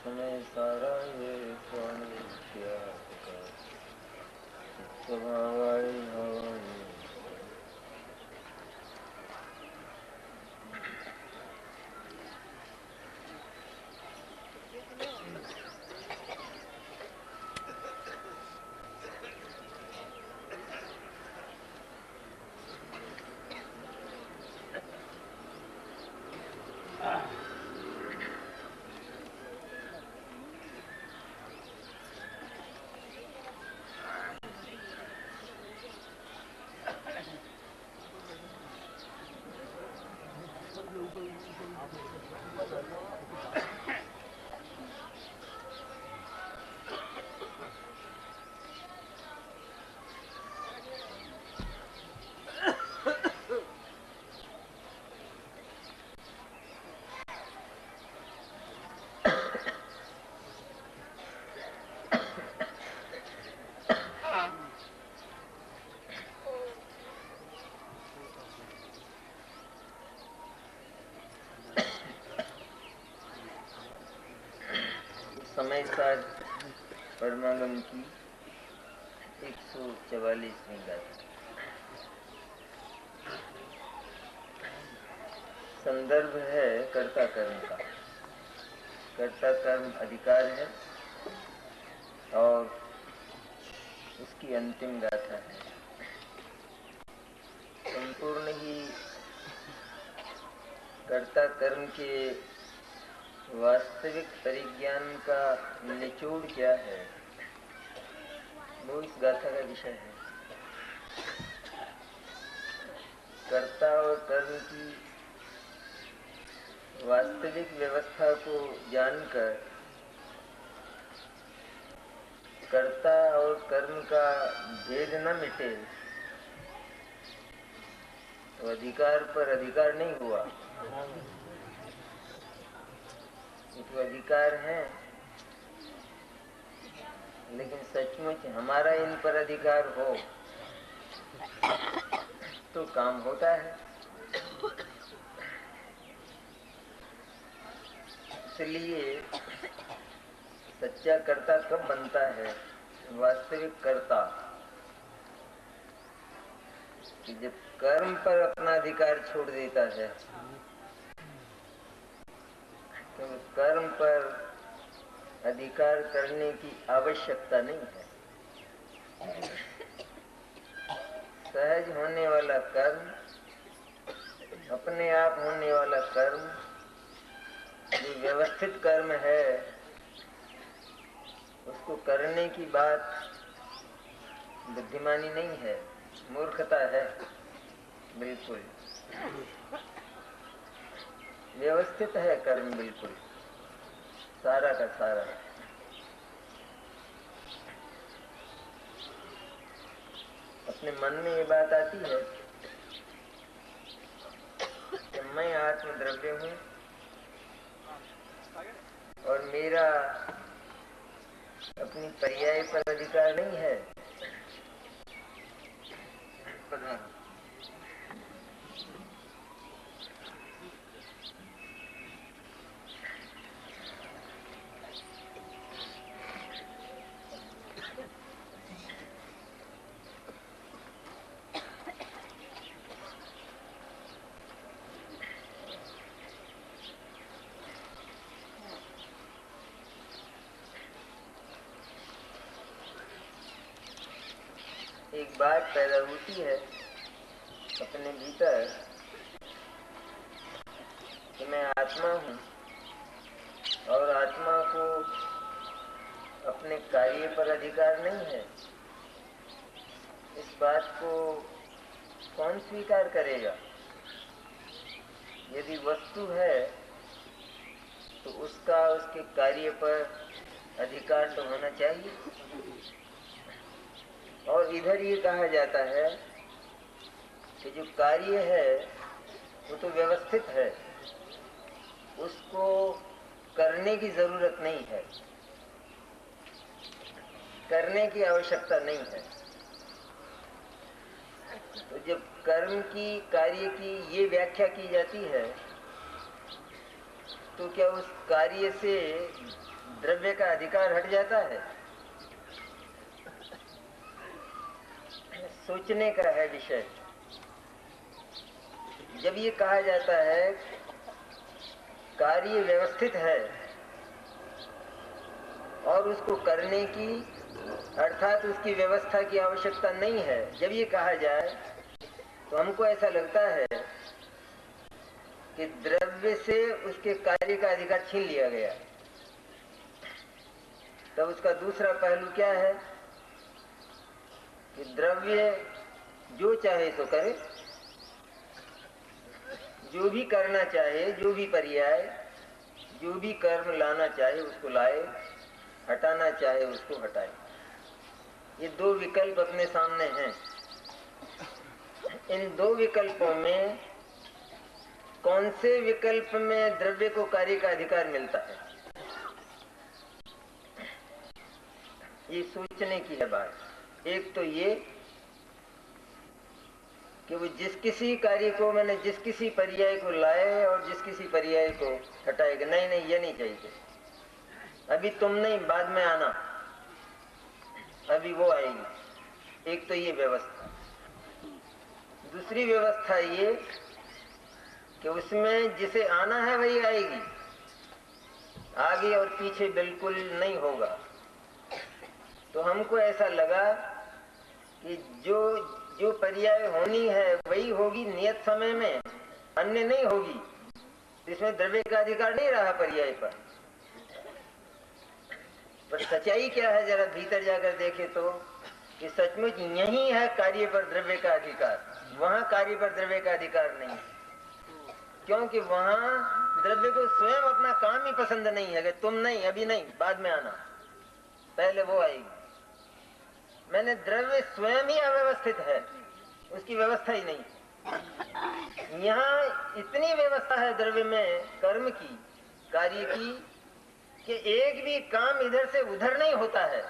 समय सारा ये स्वामी त्याग का स्वभावाई भवानी। समय साध परमागम की 144वीं गाथा। संदर्भ है कर्ता कर्म का। कर्ता कर्म अधिकार है और उसकी अंतिम गाथा है। संपूर्ण ही कर्ता कर्म के वास्तविक परिज्ञान का निचोड़ क्या है, वो इस गाथा का विषय है। कर्ता और कर्म की वास्तविक व्यवस्था को जानकर कर्ता और कर्म का भेद न मिटे तो अधिकार पर अधिकार नहीं हुआ। ये तो अधिकार है, लेकिन सचमुच हमारा इन पर अधिकार हो तो काम होता है। इसलिए सच्चा कर्ता कब बनता है, वास्तविक कर्ता, कि जब कर्म पर अपना अधिकार छोड़ देता है। तो कर्म पर अधिकार करने की आवश्यकता नहीं है। सहज होने वाला कर्म, अपने आप होने वाला कर्म, जो व्यवस्थित कर्म है, उसको करने की बात बुद्धिमानी नहीं है, मूर्खता है। बिल्कुल व्यवस्थित है कर्म, बिल्कुल सारा का सारा। अपने मन में ये बात आती है कि मैं आत्मद्रव्य हूँ और मेरा अपनी पर्याय पर अधिकार नहीं है। एक बात पैदा होती है अपने भीतर कि मैं आत्मा हूँ और आत्मा को अपने कार्य पर अधिकार नहीं है। इस बात को कौन स्वीकार करेगा? यदि वस्तु है तो उसका उसके कार्य पर अधिकार तो होना चाहिए। और इधर ये कहा जाता है कि जो कार्य है वो तो व्यवस्थित है, उसको करने की जरूरत नहीं है, करने की आवश्यकता नहीं है। तो जब कर्म की, कार्य की ये व्याख्या की जाती है तो क्या उस कार्य से द्रव्य का अधिकार हट जाता है? सोचने का है विषय। जब ये कहा जाता है कार्य व्यवस्थित है और उसको करने की अर्थात उसकी व्यवस्था की आवश्यकता नहीं है, जब ये कहा जाए तो हमको ऐसा लगता है कि द्रव्य से उसके कार्य का अधिकार छीन लिया गया। तब उसका दूसरा पहलू क्या है कि द्रव्य जो चाहे सो करे, जो भी करना चाहे, जो भी पर्याय, जो भी कर्म लाना चाहे उसको लाए, हटाना चाहे उसको हटाए। ये दो विकल्प अपने सामने हैं। इन दो विकल्पों में कौन से विकल्प में द्रव्य को कार्य का अधिकार मिलता है, ये सोचने की है बात। एक तो ये कि वो जिस किसी कार्य को, मैंने जिस किसी पर्याय को लाए और जिस किसी पर्याय को हटाएगा, नहीं नहीं ये नहीं चाहिए, अभी तुम नहीं, बाद में आना, अभी वो आएगी। एक तो ये व्यवस्था। दूसरी व्यवस्था ये कि उसमें जिसे आना है वही आएगी, आगे और पीछे बिल्कुल नहीं होगा। तो हमको ऐसा लगा कि जो जो पर्याय होनी है वही होगी नियत समय में, अन्य नहीं होगी। इसमें द्रव्य का अधिकार नहीं रहा पर्याय पर। सच्चाई क्या है, जरा भीतर जाकर देखे तो कि सचमुच यही है कार्य पर द्रव्य का अधिकार, वहां कार्य पर द्रव्य का अधिकार नहीं। क्योंकि वहां द्रव्य को स्वयं अपना काम ही पसंद नहीं है कि तुम नहीं, अभी नहीं, बाद में आना, पहले वो आएगी। मैंने द्रव्य स्वयं ही अव्यवस्थित है, उसकी व्यवस्था ही नहीं। यहाँ इतनी व्यवस्था है द्रव्य में कर्म की, कार्य की, कि एक भी काम इधर से उधर नहीं होता है,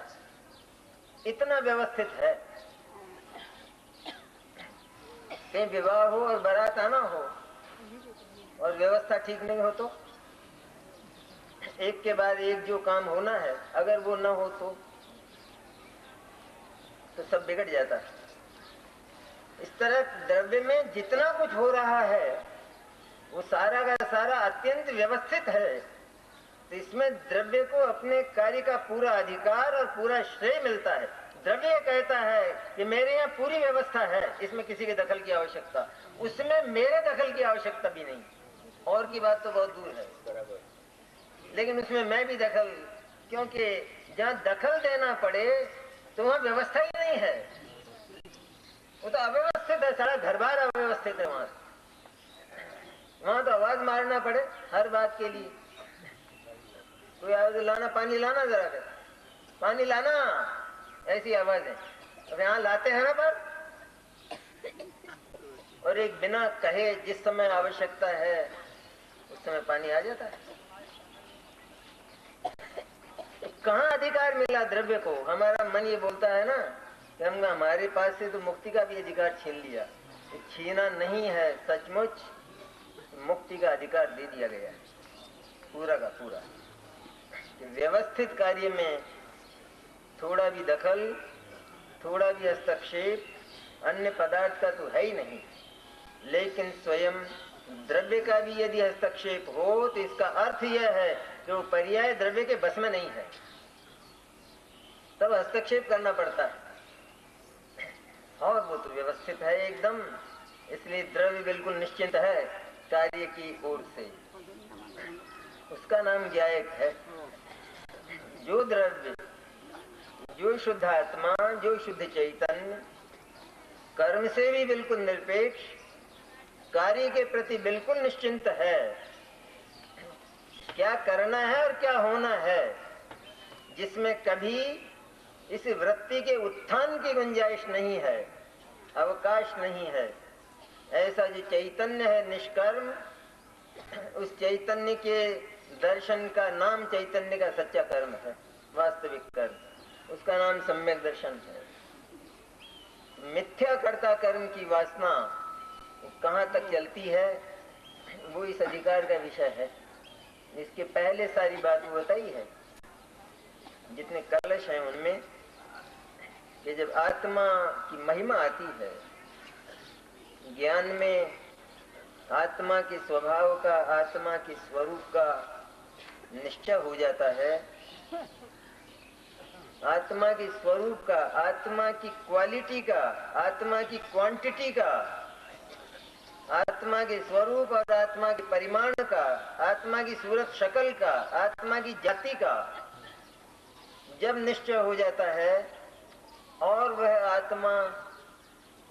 इतना व्यवस्थित है। कहीं विवाह हो और बारात आना हो और व्यवस्था ठीक नहीं हो तो एक के बाद एक जो काम होना है, अगर वो न हो तो सब बिगड़ जाता है। इस तरह द्रव्य में जितना कुछ हो रहा है वो सारा का सारा अत्यंत व्यवस्थित है। तो इसमें द्रव्य को अपने कार्य का पूरा अधिकार और पूरा श्रेय मिलता है। द्रव्य कहता है कि मेरे यहाँ पूरी व्यवस्था है, इसमें किसी के दखल की आवश्यकता, उसमें मेरे दखल की आवश्यकता भी नहीं। और की बात तो बहुत दूर है, लेकिन उसमें मैं भी दखल, क्योंकि जहाँ दखल देना पड़े तो वहाँ व्यवस्था ही नहीं है, वो तो अव्यवस्थित है, सारा घर बार अव्यवस्थित है। वहां तो आवाज मारना पड़े हर बात के लिए, कोई आवाज लाना, पानी लाना, जरा कर पानी लाना, ऐसी आवाज है। अब यहाँ लाते हैं ना पर, और एक बिना कहे जिस समय आवश्यकता है उस समय पानी आ जाता है। कहाँ अधिकार मिला द्रव्य को? हमारा मन ये बोलता है ना कि हम, हमारे पास से तो मुक्ति का भी अधिकार छीन लिया। छीना नहीं है, सचमुच मुक्ति का अधिकार दे दिया गया है पूरा का पूरा। व्यवस्थित कार्य में थोड़ा भी दखल, थोड़ा भी हस्तक्षेप अन्य पदार्थ का तो है ही नहीं, लेकिन स्वयं द्रव्य का भी यदि हस्तक्षेप हो तो इसका अर्थ यह है कि वो पर्याय द्रव्य के बस में नहीं है, तब हस्तक्षेप करना पड़ता है। और वो तो व्यवस्थित है एकदम, इसलिए द्रव्य बिल्कुल निश्चिंत है कार्य की ओर से। उसका नाम ज्ञायक है। जो द्रव्य, जो शुद्ध आत्मा, जो शुद्ध चैतन्य कर्म से भी बिल्कुल निरपेक्ष, कार्य के प्रति बिल्कुल निश्चिंत है, क्या करना है और क्या होना है, जिसमें कभी इस वृत्ति के उत्थान की गुंजाइश नहीं है, अवकाश नहीं है, ऐसा जो चैतन्य है निष्कर्म, उस चैतन्य के दर्शन का नाम चैतन्य का सच्चा कर्म है, वास्तविक कर्म, उसका नाम सम्यक दर्शन है। मिथ्या कर्ता कर्म की वासना कहाँ तक चलती है वो इस अधिकार का विषय है। इसके पहले सारी बात बताई है, जितने कलश हैं उनमें, कि जब आत्मा की महिमा आती है, ज्ञान में आत्मा के स्वभाव का, आत्मा के स्वरूप का निश्चय हो जाता है, आत्मा के स्वरूप का, आत्मा की क्वालिटी का, आत्मा की क्वांटिटी का, आत्मा के स्वरूप और आत्मा के परिमाण का, आत्मा की सूरत शक्ल का, आत्मा की जाति का जब निश्चय हो जाता है और वह आत्मा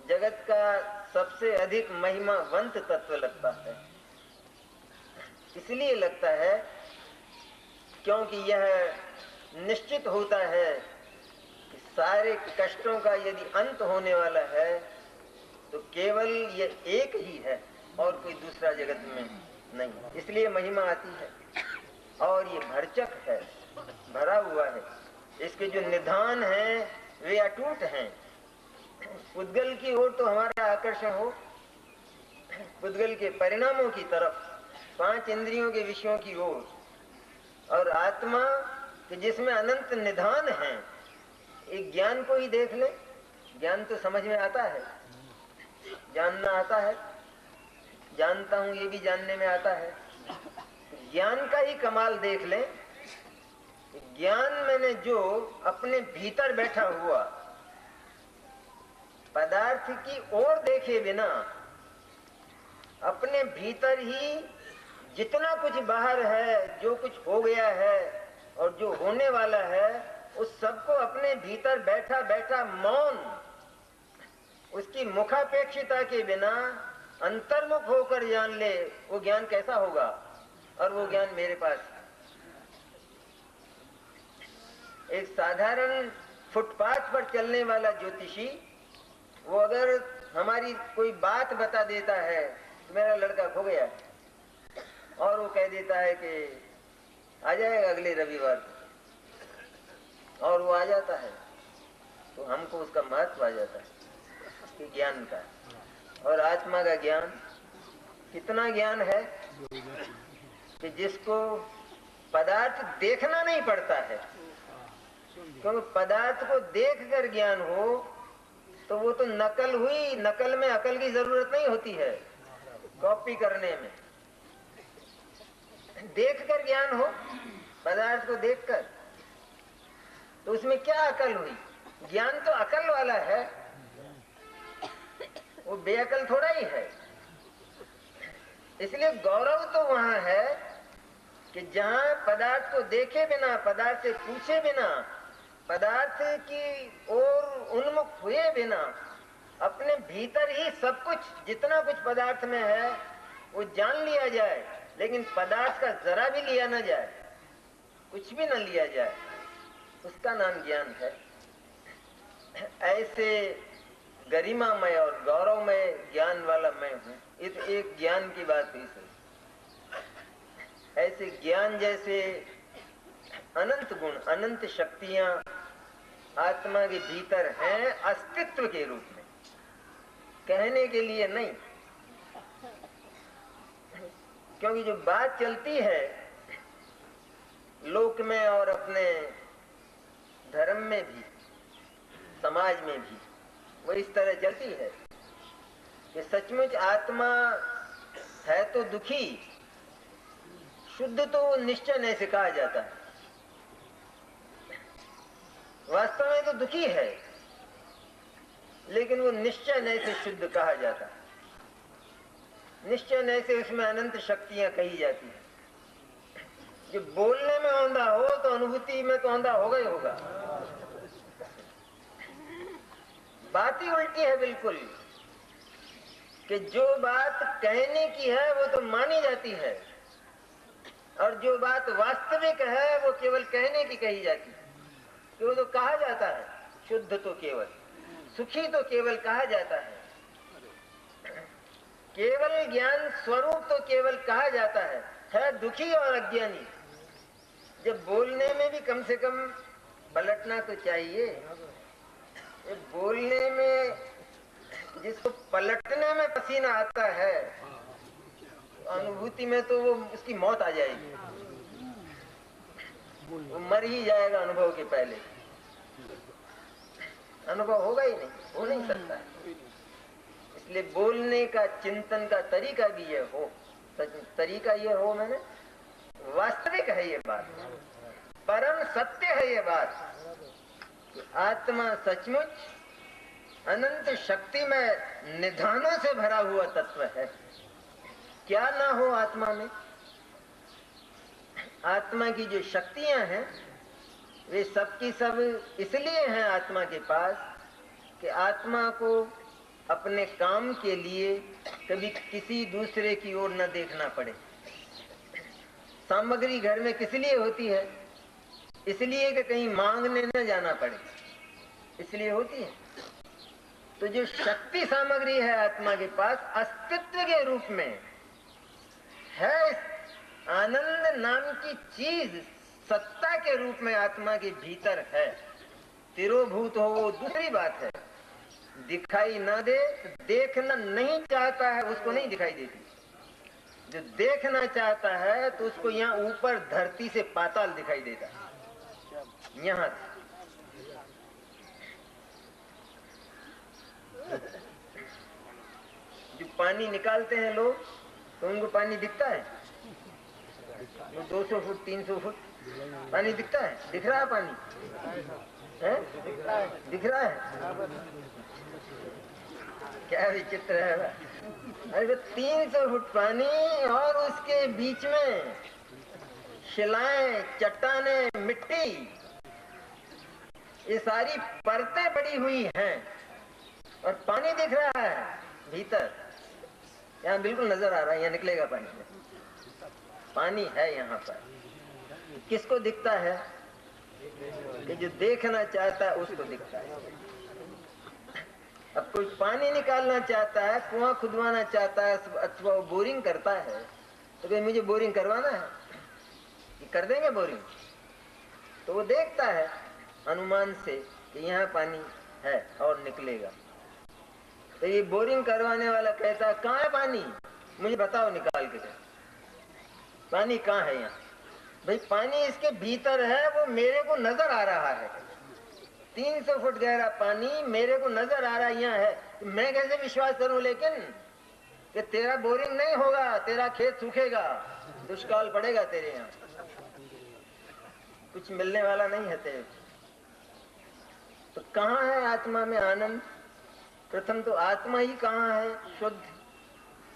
जगत का सबसे अधिक महिमावंत तत्व लगता है। इसलिए लगता है क्योंकि यह निश्चित होता है कि सारे कष्टों का यदि अंत होने वाला है तो केवल ये एक ही है और कोई दूसरा जगत में नहीं, इसलिए महिमा आती है। और ये भरचक है, भरा हुआ है, इसके जो निधान हैं वे अटूट हैं। पुद्गल की ओर तो हमारा आकर्षण हो, पुद्गल के परिणामों की तरफ, 5 इंद्रियों के विषयों की ओर, और आत्मा कि जिसमें अनंत निधान है। एक ज्ञान को ही देख ले, ज्ञान तो समझ में आता है, जानना आता है, जानता हूं ये भी जानने में आता है। ज्ञान का ही कमाल देख ले, ज्ञान मैंने जो अपने भीतर बैठा हुआ पदार्थ की ओर देखे बिना अपने भीतर ही जितना कुछ बाहर है, जो कुछ हो गया है और जो होने वाला है, उस सबको अपने भीतर बैठा बैठा मौन, उसकी मुखापेक्षिता के बिना अंतर्मुख होकर जान ले, वो ज्ञान कैसा होगा। और वो ज्ञान मेरे पास, एक साधारण फुटपाथ पर चलने वाला ज्योतिषी, वो अगर हमारी कोई बात बता देता है तो मेरा लड़का खो गया, और वो कह देता है कि आ जाएगा अगले रविवार को, और वो आ जाता है, तो हमको उसका महत्व आ जाता है कि ज्ञान का। और आत्मा का ज्ञान कितना ज्ञान है कि जिसको पदार्थ देखना नहीं पड़ता है, क्योंकि पदार्थ को देखकर ज्ञान हो तो वो तो नकल हुई, नकल में अकल की जरूरत नहीं होती है, कॉपी करने में। देखकर ज्ञान हो, पदार्थ को देखकर, तो उसमें क्या अकल हुई। ज्ञान तो अकल वाला है, वो बेअकल थोड़ा ही है। इसलिए गौरव तो वहां है कि जहां पदार्थ को देखे बिना, पदार्थ से पूछे बिना, पदार्थ की ओर उन्मुख हुए बिना अपने भीतर ही सब कुछ, जितना कुछ पदार्थ में है वो जान लिया जाए, लेकिन पदार्थ का जरा भी लिया न जाए, कुछ भी न लिया जाए, उसका नाम ज्ञान है। ऐसे गरिमामय और गौरवमय ज्ञान वाला मैं हूं। इस एक ज्ञान की बात हुई सही। ऐसे ज्ञान जैसे अनंत गुण, अनंत शक्तियां आत्मा के भीतर हैं, अस्तित्व के रूप में, कहने के लिए नहीं। क्योंकि जो बात चलती है लोक में और अपने धर्म में भी, समाज में भी, वो इस तरह चलती है कि सचमुच आत्मा है तो दुखी, शुद्ध तो निश्चय नहीं से कहा जाता है। वास्तव में तो दुखी है, लेकिन वो निश्चय नहीं से शुद्ध कहा जाता है। निश्चय नहीं से उसमें अनंत शक्तियां कही जाती है। जो बोलने में औंधा हो तो अनुभूति में तो औंधा होगा ही होगा। बात ही उल्टी है बिल्कुल, कि जो बात कहने की है वो तो मानी जाती है, और जो बात वास्तविक है वो केवल कहने की कही जाती है। कि वो तो कहा जाता है शुद्ध तो केवल, सुखी तो केवल कहा जाता है, केवल ज्ञान स्वरूप तो केवल कहा जाता है दुखी और अज्ञानी। जब बोलने में भी कम से कम पलटना तो चाहिए। ये बोलने में जिसको पलटने में पसीना आता है, अनुभूति में तो वो उसकी मौत आ जाएगी। वो मर ही जाएगा अनुभव के पहले। अनुभव होगा ही नहीं, हो नहीं सकता। इसलिए बोलने का, चिंतन का तरीका भी ये हो, तरीका ये हो, मैंने वास्तविक है ये बात, परम सत्य है ये बात कि आत्मा सचमुच अनंत शक्ति में निधानों से भरा हुआ तत्व है। क्या ना हो आत्मा में? आत्मा की जो शक्तियां हैं वे सब की सब इसलिए हैं आत्मा के पास कि आत्मा को अपने काम के लिए कभी किसी दूसरे की ओर न देखना पड़े। सामग्री घर में किस लिए होती है? इसलिए कि कहीं मांगने न जाना पड़े, इसलिए होती है। तो जो शक्ति सामग्री है आत्मा के पास, अस्तित्व के रूप में है, आनंद नाम की चीज सत्ता के रूप में आत्मा के भीतर है। तिरोभूत हो वो दूसरी बात है, दिखाई ना दे, देखना नहीं चाहता है उसको नहीं दिखाई देती। जो देखना चाहता है तो उसको यहाँ ऊपर धरती से पाताल दिखाई देता है। यहाँ जो पानी निकालते हैं लोग तो उनको पानी दिखता है, वो 200 फुट 300 फुट पानी दिखता है, दिख रहा है पानी है? दिख रहा है। क्या विचित्र है। अरे 300 फुट पानी और उसके बीच में शिलाएं, चट्टानें, मिट्टी, ये सारी परतें पड़ी हुई हैं और पानी दिख रहा है भीतर। यहाँ बिल्कुल नजर आ रहा है, यहाँ निकलेगा पानी। पानी है यहाँ पर। किसको दिखता है? कि जो देखना चाहता है उसको दिखता है। अब कोई पानी निकालना चाहता है, कुआं खुदवाना चाहता है अथवा बोरिंग करता है, तो भाई मुझे बोरिंग करवाना है, ये कर देंगे बोरिंग। तो वो देखता है अनुमान से कि यहाँ पानी है और निकलेगा। तो ये बोरिंग करवाने वाला कहता है कहाँ है पानी, मुझे बताओ निकाल के दे। पानी कहाँ है यहाँ? भाई पानी इसके भीतर है, वो मेरे को नजर आ रहा है। 300 फुट गहरा पानी मेरे को नजर आ रहा है यहाँ है। मैं कैसे विश्वास करूं लेकिन कि तेरा बोरिंग नहीं होगा, तेरा खेत सूखेगा, दुष्काल पड़ेगा तेरे यहाँ, कुछ मिलने वाला नहीं है तेरे। तो कहाँ है आत्मा में आनंद? प्रथम तो आत्मा ही कहाँ है शुद्ध,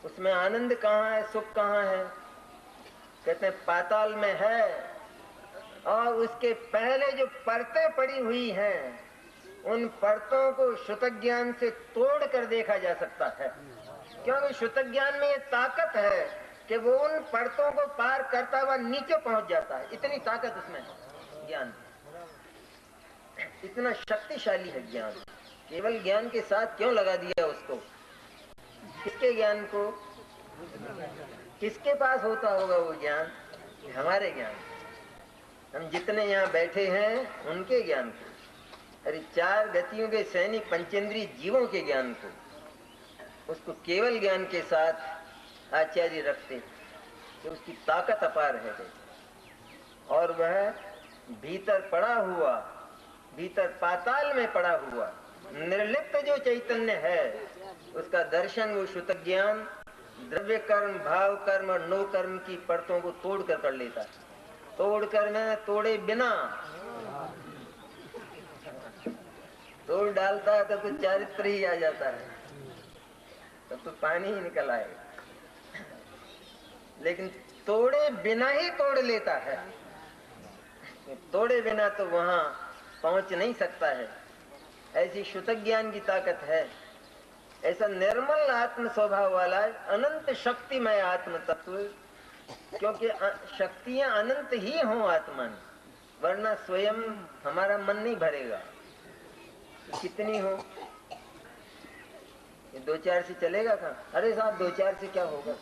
उसमें आनंद कहाँ है, सुख कहाँ है? कहते हैं पाताल में है। और उसके पहले जो परतें पड़ी हुई हैं, उन परतों को श्रुत ज्ञान से तोड़ कर देखा जा सकता है, क्योंकि श्रुत ज्ञान में ये ताकत है कि वो उन परतों को पार करता हुआ नीचे पहुंच जाता है। इतनी ताकत उसमें है, ज्ञान इतना शक्तिशाली है ज्ञान। केवल ज्ञान के साथ क्यों लगा दिया उसको? किसके ज्ञान को? किसके पास होता होगा वो ज्ञान? हमारे ज्ञान। हम जितने यहाँ बैठे हैं उनके ज्ञान को, अरे 4 गतियों के सैनिक पंचेंद्रीय जीवों के ज्ञान को, उसको केवल ज्ञान के साथ आचार्य रखते तो उसकी ताकत अपार है। और वह भीतर पड़ा हुआ, भीतर पाताल में पड़ा हुआ निर्लिप्त जो चैतन्य है, उसका दर्शन वो श्रुत ज्ञान द्रव्य कर्म, भाव कर्म और नो कर्म की परतों को तोड़कर कर लेता है। तोड़कर मैं तोड़े बिना तोड़ डालता है तब तो चारित्र ही आ जाता है, तब तो पानी ही निकल आएगा। लेकिन तोड़े बिना ही तोड़ लेता है, तोड़े बिना तो वहां पहुंच नहीं सकता है। ऐसी श्रुत ज्ञान की ताकत है। ऐसा निर्मल आत्म स्वभाव वाला अनंत शक्तिमय आत्म तत्व, क्योंकि शक्तियां अनंत ही हों आत्मा में, वरना स्वयं हमारा मन नहीं भरेगा। कितनी हो? 2-4 से चलेगा कहाँ? अरे साहब 2-4 से क्या होगा?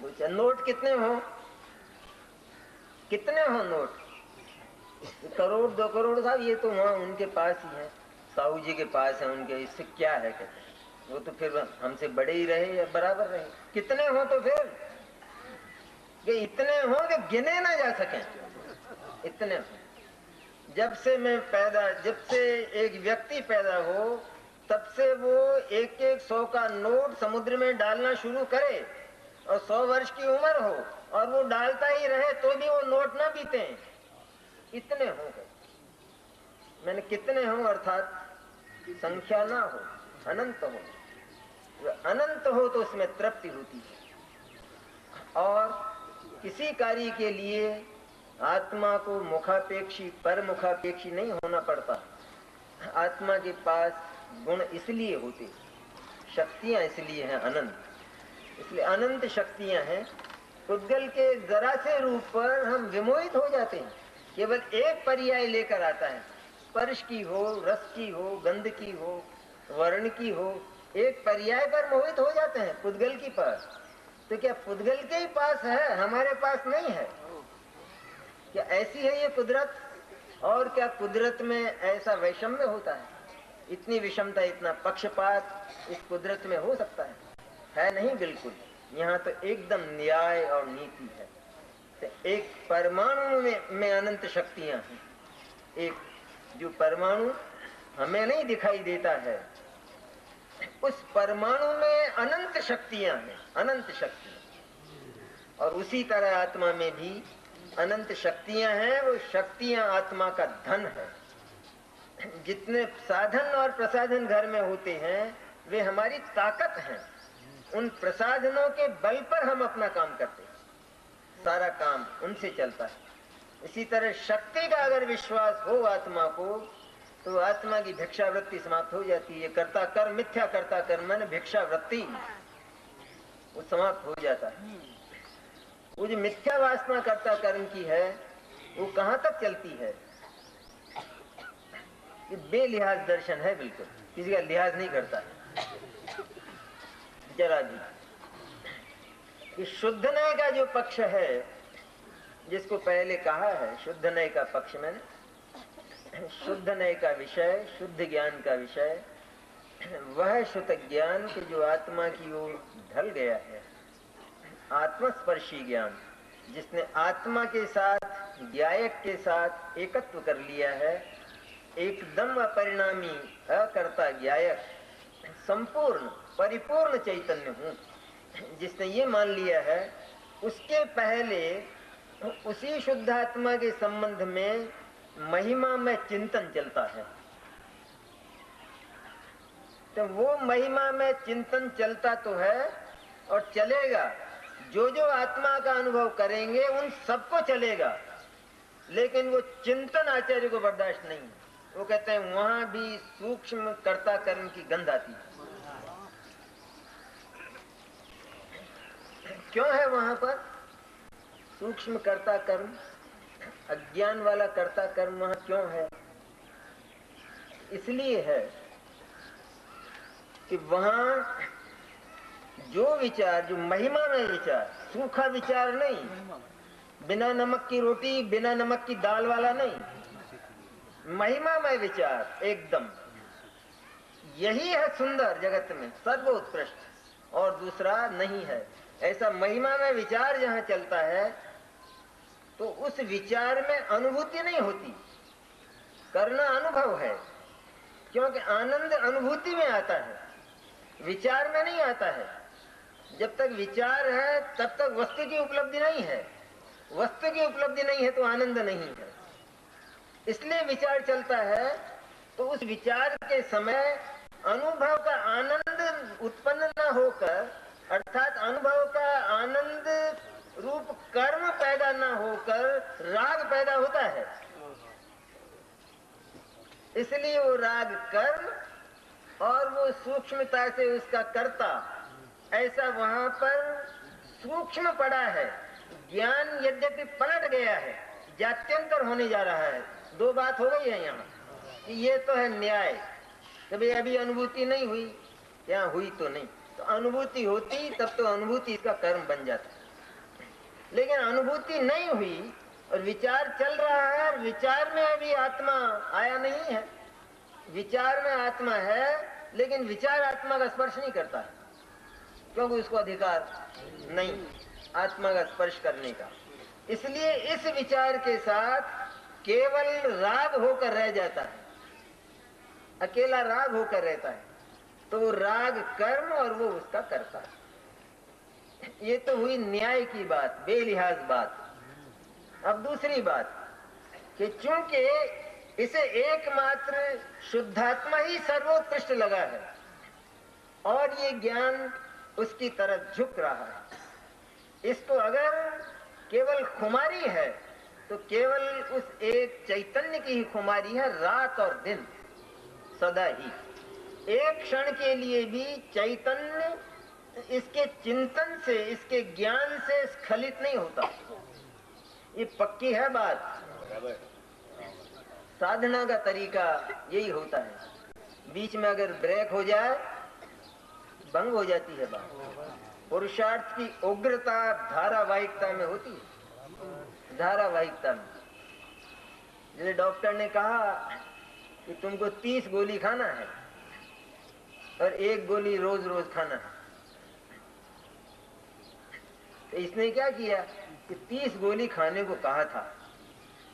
2-4 नोट कितने हो? कितने हो नोट? 1 करोड़ 2 करोड़ साहब ये तो वहाँ उनके पास ही है, साहू जी के पास है उनके, इससे क्या है? कहते वो तो फिर हमसे बड़े ही रहे या बराबर रहे। कितने हो तो फिर? कि इतने हो कि गिने ना जा सके। इतने हो। जब से एक व्यक्ति पैदा हो तब से वो एक 100 का नोट समुद्र में डालना शुरू करे और 100 वर्ष की उम्र हो और वो डालता ही रहे तो भी वो नोट ना बीते, इतने हो गए। मैंने कितने हो अर्थात संख्या ना हो, अनंत हो। अनंत हो तो उसमें तृप्ति होती है। और किसी कार्य के लिए आत्मा को मुखापेक्षी पर मुखापेक्षी नहीं होना पड़ता। आत्मा के पास गुण इसलिए होते, शक्तियां इसलिए हैं अनंत, इसलिए अनंत शक्तियां हैं। पुद्गल के जरा से रूप पर हम विमोहित हो जाते हैं। केवल एक पर्याय लेकर आता है, स्पर्श की हो, रस की हो, गंध की हो, वर्ण की हो, एक पर्याय पर मोहित हो जाते हैं पुद्गल की पास। तो क्या पुद्गल के ही पास है, हमारे पास नहीं है? क्या ऐसी है ये कुदरत? और क्या कुदरत में ऐसा वैषम्य होता है? इतनी विषमता, इतना पक्षपात इस कुदरत में हो सकता है नहीं बिल्कुल। यहाँ तो एकदम न्याय और नीति है। तो एक परमाणु में अनंत शक्तियां हैं। एक जो परमाणु हमें नहीं दिखाई देता है, उस परमाणु में अनंत शक्तियां हैं, अनंत शक्तियां। और उसी तरह आत्मा में भी अनंत शक्तियां हैं। वो शक्तियां आत्मा का धन है। जितने साधन और प्रसाधन घर में होते हैं वे हमारी ताकत हैं। उन प्रसाधनों के बल पर हम अपना काम करते हैं, सारा काम उनसे चलता है। इसी तरह शक्ति का अगर विश्वास हो आत्मा को तो आत्मा की भिक्षावृत्ति समाप्त हो जाती है। कर्ता कर्म, मिथ्या कर्ता कर्म माने भिक्षावृत्ति, वो समाप्त हो जाता है। वो जो मिथ्या वासना कर्ता कर्म की है वो कहाँ तक चलती है? ये बेलिहाज दर्शन है, बिल्कुल किसी का लिहाज नहीं करता जरा भी। कि शुद्ध नय का जो पक्ष है, जिसको पहले कहा है शुद्ध नय का पक्ष, मैंने शुद्ध नय का विषय, शुद्ध ज्ञान का विषय, वह शुद्ध ज्ञान के जो आत्मा की ओर ढल गया है, आत्मस्पर्शी ज्ञान, जिसने आत्मा के साथ ज्ञायक के साथ एकत्व कर लिया है, एकदम अपरिणामी अकर्ता ज्ञायक, संपूर्ण परिपूर्ण चैतन्य हूँ, जिसने ये मान लिया है, उसके पहले उसी शुद्ध आत्मा के संबंध में महिमा में चिंतन चलता है। तो वो महिमा में चिंतन चलता तो है और चलेगा। जो जो आत्मा का अनुभव करेंगे उन सबको चलेगा, लेकिन वो चिंतन आचार्य को बर्दाश्त नहीं। वो कहते हैं वहां भी सूक्ष्म कर्ता कर्म की गंध आती है। क्यों है वहां पर सूक्ष्म कर्ता कर्म, अज्ञान वाला कर्ता कर्म वहां क्यों है? इसलिए है कि वहां जो विचार, जो महिमा में विचार, सूखा विचार नहीं, बिना नमक की रोटी बिना नमक की दाल वाला नहीं, महिमा में विचार एकदम, यही है सुंदर जगत में सर्वोत्कृष्ट, और दूसरा नहीं है। ऐसा महिमा में विचार जहां चलता है तो उस विचार में अनुभूति नहीं होती, करना अनुभव है। क्योंकि आनंद अनुभूति में आता है, विचार में नहीं आता है। जब तक विचार है तब तक वस्तु की उपलब्धि नहीं है, वस्तु की उपलब्धि नहीं है तो आनंद नहीं है। इसलिए विचार चलता है, तो उस विचार के समय अनुभव का आनंद उत्पन्न न होकर, अर्थात अनुभव का आनंद रूप कर्म पैदा न होकर राग पैदा होता है। इसलिए वो राग कर्म और वो सूक्ष्मता से उसका कर्ता, ऐसा वहां पर सूक्ष्म पड़ा है। ज्ञान यद्यपि पलट गया है, जात्यंतर होने जा रहा है। दो बात हो गई है यहाँ कि ये तो है न्याय, कभी अभी अनुभूति नहीं हुई, यहाँ हुई तो नहीं, तो अनुभूति होती तब तो अनुभूति इसका कर्म बन जाता। लेकिन अनुभूति नहीं हुई और विचार चल रहा है, और विचार में अभी आत्मा आया नहीं है। विचार में आत्मा है लेकिन विचार आत्मा का स्पर्श नहीं करता है, क्योंकि उसको अधिकार नहीं आत्मा का स्पर्श करने का। इसलिए इस विचार के साथ केवल राग होकर रह जाता है, अकेला राग होकर रहता है, तो वो राग कर्म और वो उसका करता है। ये तो हुई न्याय की बात, बेलिहाज बात। अब दूसरी बात कि चूंकि इसे एकमात्र शुद्धात्मा ही सर्वोत्कृष्ट लगा है और ये ज्ञान उसकी तरफ झुक रहा है, इसको अगर केवल खुमारी है तो केवल उस एक चैतन्य की ही खुमारी है, रात और दिन सदा ही। एक क्षण के लिए भी चैतन्य इसके चिंतन से, इसके ज्ञान से स्खलित नहीं होता। ये पक्की है बात। साधना का तरीका यही होता है। बीच में अगर ब्रेक हो जाए, भंग हो जाती है बात। पुरुषार्थ की उग्रता धारावाहिकता में होती है, धारावाहिकता में। जैसे डॉक्टर ने कहा कि तुमको 30 गोली खाना है और 1 गोली रोज रोज खाना है, तो इसने क्या किया कि 30 गोली खाने को कहा था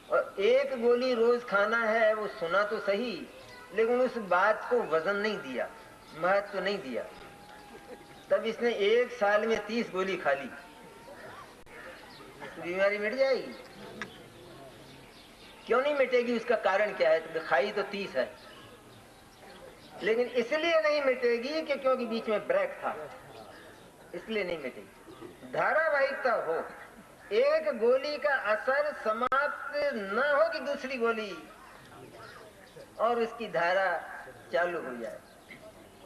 और 1 गोली रोज खाना है, वो सुना तो सही, लेकिन उस बात को वजन नहीं दिया, महत्व तो नहीं दिया। तब इसने 1 साल में 30 गोली खा ली, तो बीमारी मिट जाएगी? क्यों नहीं मिटेगी? उसका कारण क्या है? तो खाई तो 30 है, लेकिन इसलिए नहीं मिटेगी कि क्योंकि बीच में ब्रेक था, इसलिए नहीं मिटेगी। धारावाहिकता हो, 1 गोली का असर समाप्त न हो कि दूसरी गोली और उसकी धारा चालू हो जाए,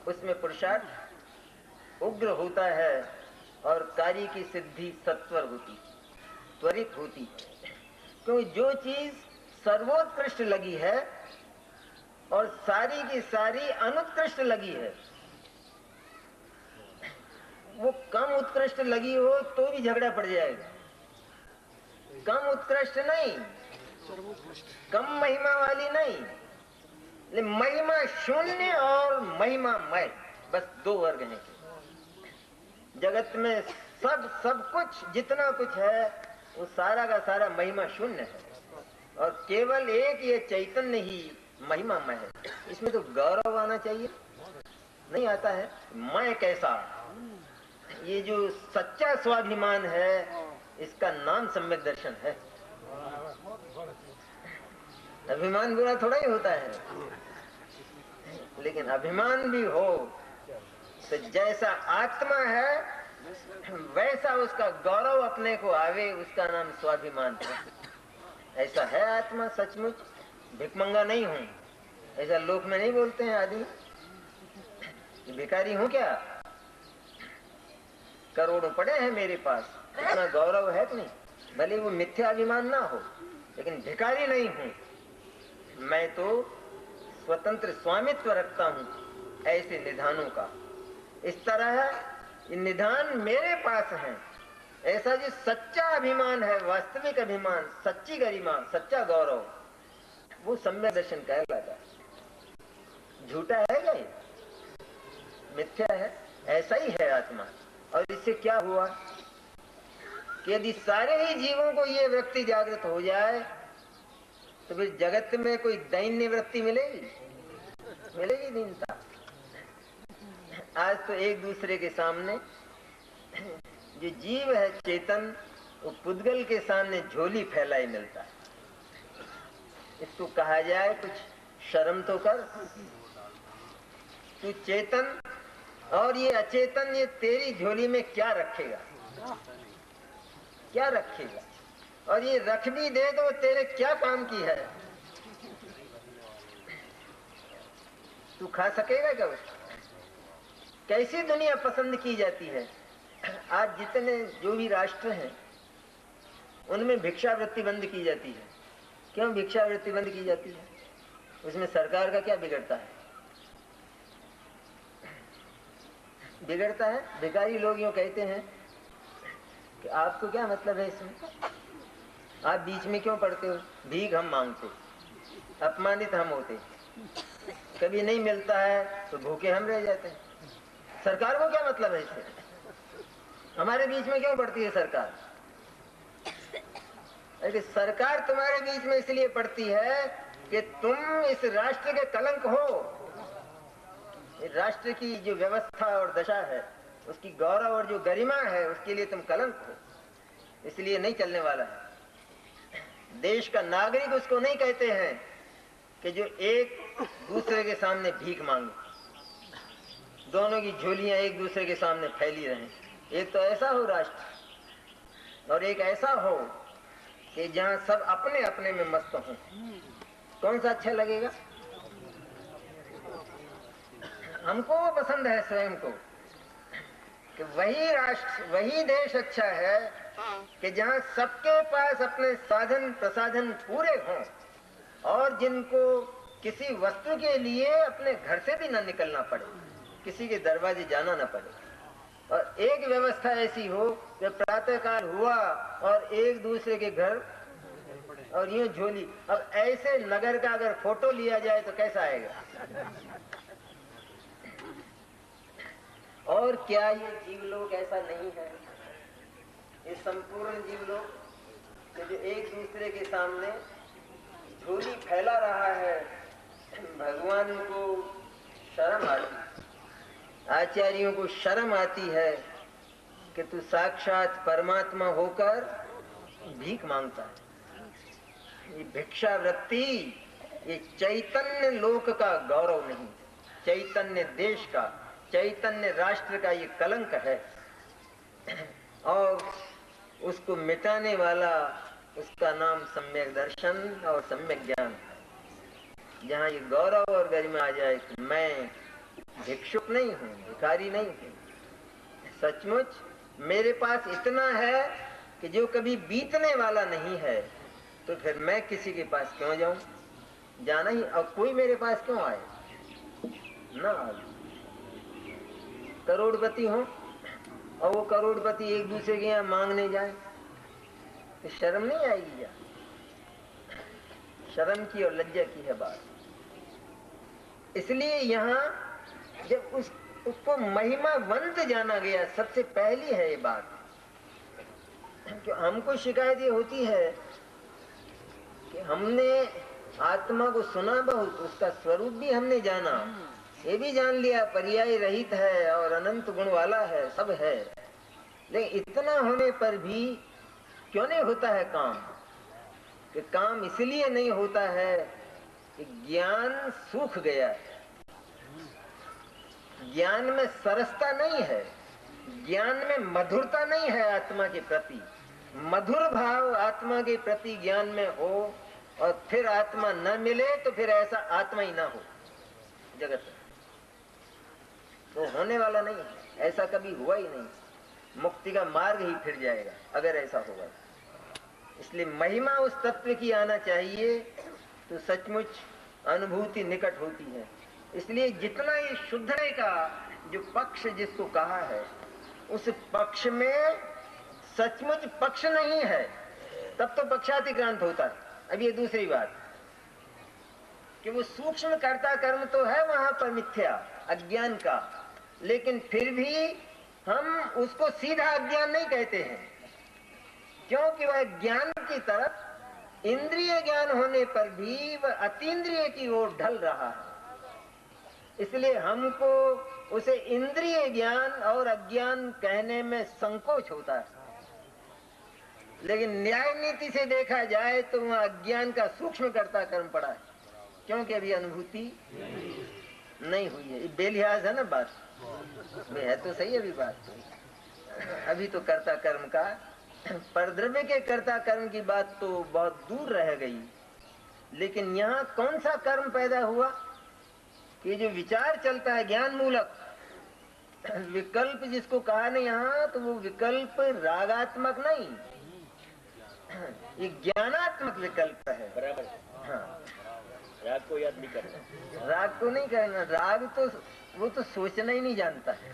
उसमें पुरुषार्थ उग्र होता है और कार्य की सिद्धि सत्वर होती, त्वरित होती। क्योंकि जो चीज सर्वोत्कृष्ट लगी है और सारी की सारी अनुत्कृष्ट लगी है, वो कम उत्कृष्ट लगी हो तो भी झगड़ा पड़ जाएगा। कम उत्कृष्ट नहीं, कम महिमा वाली नहीं, महिमा शून्य और महिमा मय, बस 2 वर्ग हैं। जगत में सब कुछ जितना कुछ है वो सारा का सारा महिमा शून्य है और केवल एक ये चैतन्य ही महिमामय है। इसमें तो गौरव आना चाहिए, नहीं आता है। मैं कैसा, ये जो सच्चा स्वाभिमान है, इसका नाम सम्यक दर्शन है। अभिमान बुरा थोड़ा ही होता है, लेकिन अभिमान भी हो तो जैसा आत्मा है वैसा उसका गौरव अपने को आवे, उसका नाम स्वाभिमान है। ऐसा है आत्मा सचमुच, भिकमंगा नहीं हूं, ऐसा लोक में नहीं बोलते हैं आदमी। भिखारी हूं क्या, करोड़ों पड़े हैं मेरे पास, इतना गौरव है कि नहीं? भले वो मिथ्या अभिमान ना हो, लेकिन भिखारी नहीं हूं मैं, तो स्वतंत्र स्वामित्व रखता हूं ऐसे निधानों का। इस तरह निधान मेरे पास है। ऐसा जो सच्चा अभिमान है, वास्तविक अभिमान, सच्ची गरिमा, सच्चा गौरव, वो सम्यक दर्शन कहलाता है। झूठा है क्या? मिथ्या है, ऐसा ही है आत्मा। और इससे क्या हुआ कि यदि सारे ही जीवों को ये वृत्ति जागृत हो जाए तो फिर जगत में कोई दैन्य वृत्ति मिलेगी? मिलेगी दीनता। आज तो एक दूसरे के सामने जो जीव है चेतन, वो पुद्गल के सामने झोली फैलाई मिलता है। इसको कहा जाए कुछ शर्म तो कर, तू चेतन और ये अचेतन, ये तेरी झोली में क्या रखेगा, क्या रखेगा? और ये रख भी दे तो तेरे क्या काम की है? तू खा सकेगा क्या उसको? कैसी दुनिया पसंद की जाती है? आज जितने जो भी राष्ट्र हैं उनमें भिक्षावृत्ति बंद की जाती है। क्यों भिक्षावृत्ति बंद की जाती है? उसमें सरकार का क्या बिगड़ता है? बिगड़ता है। भिखारी लोग यूं कहते हैं कि आपको क्या मतलब है इसमें, आप बीच में क्यों पड़ते हो? भीख हम मांगते, अपमानित हम होते, कभी नहीं मिलता है तो भूखे हम रह जाते हैं। सरकार को क्या मतलब है इससे? हमारे बीच में क्यों पड़ती है सरकार? अरे सरकार तुम्हारे बीच में इसलिए पड़ती है कि तुम इस राष्ट्र के कलंक हो। राष्ट्र की जो व्यवस्था और दशा है, उसकी गौरव और जो गरिमा है, उसके लिए तुम कलंक हो, इसलिए नहीं चलने वाला है। देश का नागरिक उसको नहीं कहते हैं कि जो एक दूसरे के सामने भीख मांगे, दोनों की झोलियां एक दूसरे के सामने फैली रहें। एक तो ऐसा हो राष्ट्र, और एक ऐसा हो कि जहां सब अपने अपने में मस्त हों। कौन सा अच्छा लगेगा? हमको वो पसंद है स्वयं को कि वही राष्ट्र, वही देश अच्छा है कि जहां सबके पास अपने साधन प्रसाधन पूरे हों और जिनको किसी वस्तु के लिए अपने घर से भी ना निकलना पड़े, किसी के दरवाजे जाना ना पड़े। और एक व्यवस्था ऐसी हो कि प्रातःकाल हुआ और एक दूसरे के घर और यूं झोली। अब ऐसे नगर का अगर फोटो लिया जाए तो कैसा आएगा? और क्या ये जीवलोक ऐसा नहीं है? ये संपूर्ण जीवलोक जो एक दूसरे के सामने झोली फैला रहा है, भगवान को शर्म आती, आचार्यों को शर्म आती है कि तू साक्षात परमात्मा होकर भीख मांगता है। ये भिक्षा वृत्ति, ये चैतन्य लोक का गौरव नहीं, चैतन्य देश का, चैतन्य राष्ट्र का ये कलंक है। और उसको मिटाने वाला, उसका नाम सम्यक दर्शन और सम्यक ज्ञान। जहाँ ये गौरव और गरिमा आ जाए कि मैं भिक्षुक नहीं हूँ, भिखारी नहीं हूँ, सचमुच मेरे पास इतना है कि जो कभी बीतने वाला नहीं है, तो फिर मैं किसी के पास क्यों जाऊं? जाना ही, और कोई मेरे पास क्यों आए ना आए। करोड़पति हो और वो करोड़पति एक दूसरे के यहाँ मांगने जाए तो शर्म नहीं आएगी क्या? शर्म की और लज्जा की है बात। इसलिए यहाँ जब उसको महिमावंत जाना गया, सबसे पहली है ये बात। कि हमको शिकायत ये होती है कि हमने आत्मा को सुना बहुत, उसका स्वरूप भी हमने जाना, ये भी जान लिया पर्याय रहित है और अनंत गुण वाला है, सब है, लेकिन इतना होने पर भी क्यों नहीं होता है काम? कि काम इसलिए नहीं होता है कि ज्ञान सूख गया है, ज्ञान में सरसता नहीं है, ज्ञान में मधुरता नहीं है आत्मा के प्रति। मधुर भाव आत्मा के प्रति ज्ञान में हो और फिर आत्मा न मिले तो फिर ऐसा आत्मा ही ना हो जगत में, तो होने वाला नहीं है। ऐसा कभी हुआ ही नहीं, मुक्ति का मार्ग ही फिर जाएगा अगर ऐसा होगा। इसलिए महिमा उस तत्व की आना चाहिए तो सचमुच अनुभूति निकट होती है। इसलिए जितना ये शुद्धने का जो पक्ष जिसको कहा है, उस पक्ष में सचमुच पक्ष नहीं है, तब तो पक्षातिक्रांत होता है। अब ये दूसरी बात कि वो सूक्ष्म कर्ता कर्म तो है वहां पर मिथ्या अज्ञान का, लेकिन फिर भी हम उसको सीधा अज्ञान नहीं कहते हैं, क्योंकि वह ज्ञान की तरफ इंद्रिय ज्ञान होने पर भी वह अतीन्द्रिय की ओर ढल रहा है। इसलिए हमको उसे इंद्रिय ज्ञान और अज्ञान कहने में संकोच होता है। लेकिन न्याय नीति से देखा जाए तो वह अज्ञान का सूक्ष्म कर्ता कर्म पड़ा है, क्योंकि अभी अनुभूति नहीं हुई है। बेलिहाज है ना बात, है तो सही अभी बात, अभी तो कर्ता कर्म का, परद्रव्य के कर्ता कर्म की बात तो बहुत दूर रह गई। लेकिन यहाँ कौन सा कर्म पैदा हुआ कि जो विचार चलता है ज्ञान मूलक, विकल्प जिसको कहा नहीं यहाँ, तो वो विकल्प रागात्मक नहीं, ये ज्ञानात्मक विकल्प है। बराबर। हाँ, राग को याद नहीं करना, राग को नहीं करना, राग तो वो तो सोचना ही नहीं जानता है,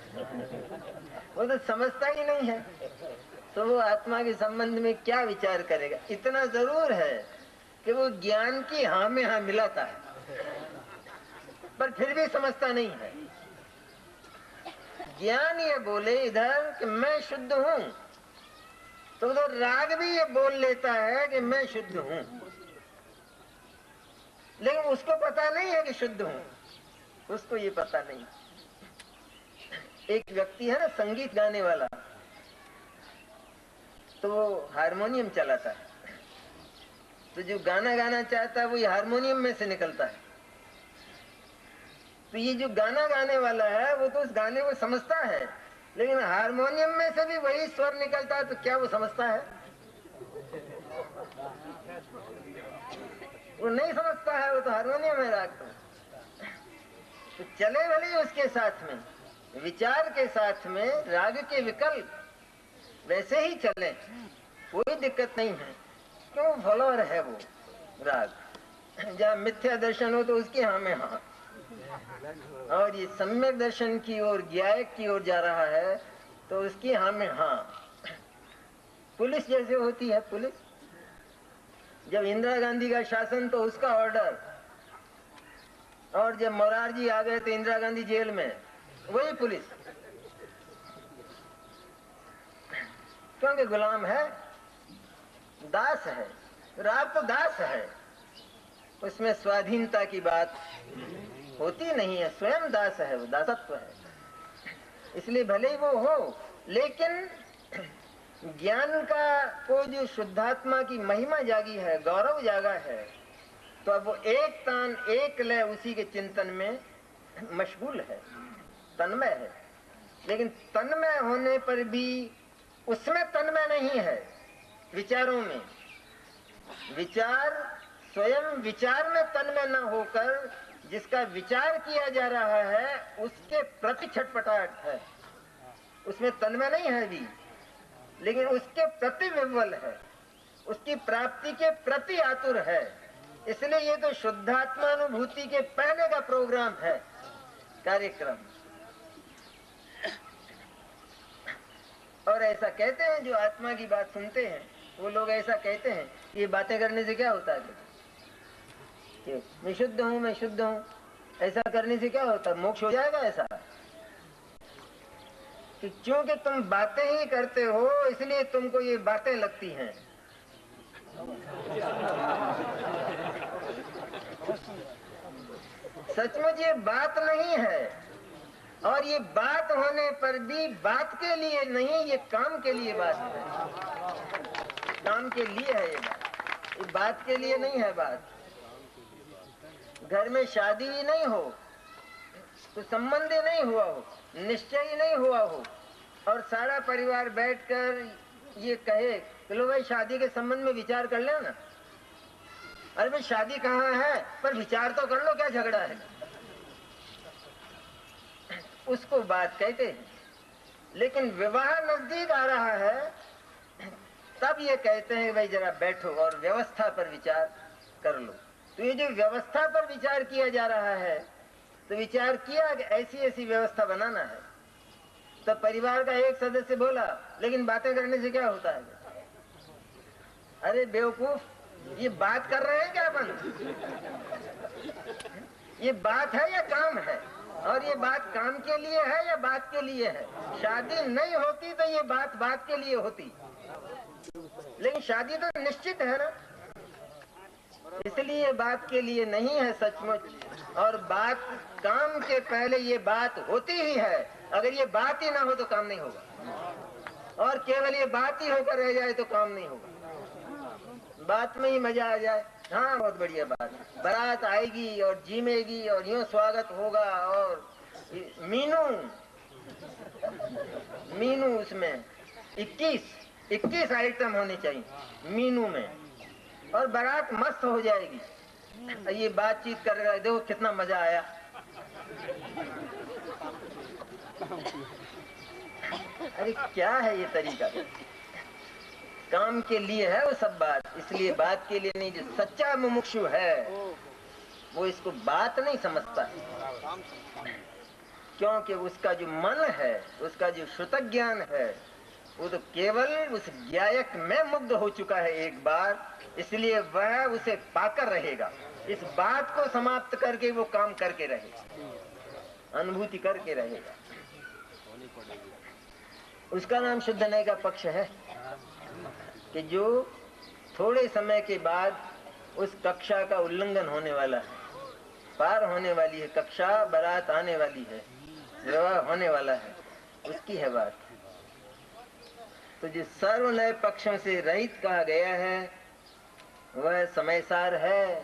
वो तो समझता ही नहीं है, तो वो आत्मा के संबंध में क्या विचार करेगा। इतना जरूर है कि वो ज्ञान की हाँ में हाँ मिलाता है, पर फिर भी समझता नहीं है। ज्ञान ये बोले इधर कि मैं शुद्ध हूं, तो राग भी ये बोल लेता है कि मैं शुद्ध हूं, लेकिन उसको पता नहीं है कि शुद्ध हूं, उसको ये पता नहीं। एक व्यक्ति है ना संगीत गाने वाला, तो वो हारमोनियम चलाता है, तो जो गाना गाना चाहता है वो ये हारमोनियम में से निकलता है। तो ये जो गाना गाने वाला है वो तो उस गाने को समझता है, लेकिन हारमोनियम में से भी वही स्वर निकलता है, तो क्या वो समझता है? वो नहीं समझता है, वो तो हारमोनियम है राग। तो चले भले उसके साथ में, विचार के साथ में राग के विकल्प वैसे ही चले, कोई दिक्कत नहीं है, क्यों फॉलोअर है वो राग। जहाँ मिथ्या दर्शन हो तो उसकी हाँ में हाँ, और ये सम्यक दर्शन की ओर, ज्ञायक की ओर जा रहा है तो उसकी हाँ में हाँ। पुलिस जैसे होती है, पुलिस जब इंदिरा गांधी का शासन तो उसका ऑर्डर, और जब मोरारजी आ गए तो इंदिरा गांधी जेल में, वही पुलिस, क्योंकि गुलाम है, दास है। राग तो दास है, उसमें स्वाधीनता की बात होती नहीं है, स्वयं दास है, वो दासत्व है। इसलिए भले ही वो हो, लेकिन ज्ञान का को जो शुद्धात्मा की महिमा जागी है, गौरव जागा है, तो अब वो एक तान एक लय उसी के चिंतन में मशगूल है, तन्मय है। लेकिन तन्मय होने पर भी उसमें तन्मय नहीं है, विचारों में। विचार स्वयं विचार में तन्मय न होकर जिसका विचार किया जा रहा है उसके प्रति छटपटाहट है, उसमें तन्मय नहीं है भी, लेकिन उसके प्रति विह्वल है, उसकी प्राप्ति के प्रति आतुर है। इसलिए ये तो शुद्धात्मानुभूति के पहले का प्रोग्राम है, कार्यक्रम। और ऐसा कहते हैं जो आत्मा की बात सुनते हैं, वो लोग ऐसा कहते हैं कि ये बातें करने से क्या होता है कि मैं शुद्ध हूं, मैं शुद्ध हूं, ऐसा करने से क्या होता है, मोक्ष हो जाएगा? ऐसा कि क्योंकि तुम बातें ही करते हो इसलिए तुमको ये बातें लगती हैं। सचमुच ये बात नहीं है, और ये बात होने पर भी बात के लिए नहीं, ये काम के लिए बात है, काम के लिए है ये बात, ये बात के लिए नहीं है बात। घर में शादी ही नहीं हो, तो संबंध ही नहीं हुआ हो, निश्चय ही नहीं हुआ हो, और सारा परिवार बैठकर ये कहे चलो भाई शादी के संबंध में विचार कर लेना। अरे भाई शादी कहाँ है, पर विचार तो कर लो, क्या झगड़ा है? उसको बात कहते हैं। लेकिन विवाह नजदीक आ रहा है तब ये कहते हैं भाई जरा बैठो और व्यवस्था पर विचार कर लो। तो ये जो व्यवस्था पर विचार किया जा रहा है, तो विचार किया कि ऐसी ऐसी व्यवस्था बनाना है। तो परिवार का एक सदस्य बोला लेकिन बातें करने से क्या होता है? अरे बेवकूफ, ये बात कर रहे हैं क्या अपन? ये बात है या काम है? और ये बात काम के लिए है या बात के लिए है? शादी नहीं होती तो ये बात के लिए होती, लेकिन शादी तो निश्चित है ना, इसलिए बात के लिए नहीं है सचमुच। और बात काम के पहले ये बात होती ही है। अगर ये बात ही ना हो तो काम नहीं होगा, और केवल ये बात ही होकर रह जाए तो काम नहीं होगा। बात में ही मजा आ जाए, हाँ बहुत बढ़िया बात, बारात आएगी और जीमेगी और यूं स्वागत होगा, और मीनू उसमें 21 आइटम होने चाहिए मीनू में, और बारात मस्त हो जाएगी। ये बातचीत कर रहा है, देखो कितना मजा आया। अरे क्या है ये तरीका? काम के लिए है वो सब बात, इसलिए बात के लिए नहीं। जो सच्चा मुमुक्षु है वो इसको बात नहीं समझता, क्योंकि उसका जो मन है, उसका जो श्रुतक ज्ञान है, वो तो केवल उस ज्ञायक में मुग्ध हो चुका है एक बार, इसलिए वह उसे पाकर रहेगा। इस बात को समाप्त करके वो काम करके रहेगा, अनुभूति करके रहेगा। उसका नाम शुद्ध नय का पक्ष है। कि जो थोड़े समय के बाद उस कक्षा का उल्लंघन होने वाला है, पार होने वाली है कक्षा, बारात आने वाली है, विवाह होने वाला है, उसकी है बात। तो जो सर्व नए पक्षों से रहित कहा गया है वह समयसार है।